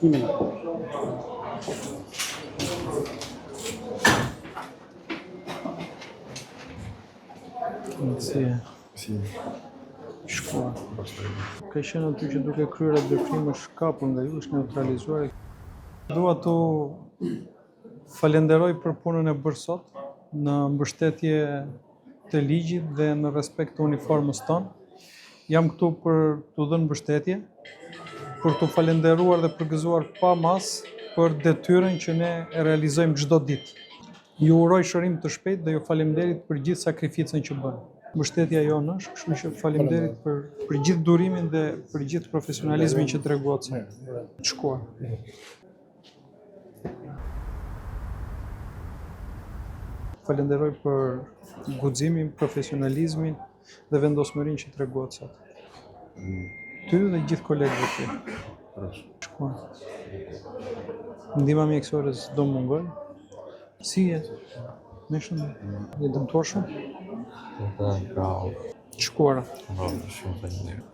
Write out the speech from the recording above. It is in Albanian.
Një minutë. Si. Shkuar. Ka qenë aty që duke kryer atë veprim është kapur nga ju, është neutralizuar. Dua t'u falenderoj për punën e bërë sot në mbështetje të ligjit dhe në respekt të uniformës tonë. Jam këtu për t'u dhënë mbështetje, për t'u falenderuar dhe për gëzuar pa mas për detyrën që ne e realizojmë çdo ditë. Ju uroj shërim të shpejtë dhe ju faleminderit për gjithë sakrificën që bën. Mbështetja jonë është, kështu që faleminderit për gjithë durimin dhe për gjithë profesionalizmin që treguat sot. Të shkuar. Falenderoj për guximin, profesionalizmin dhe vendosmërinë që treguat sot. Ty dhe gjithë kolegëve të. Shkuar. Ndihma mjekësore s'do mungoj. Si je? Me shumë? Je dëmtuar shumë? Bravo. Shkuara. Bravo, shumë faleminderit.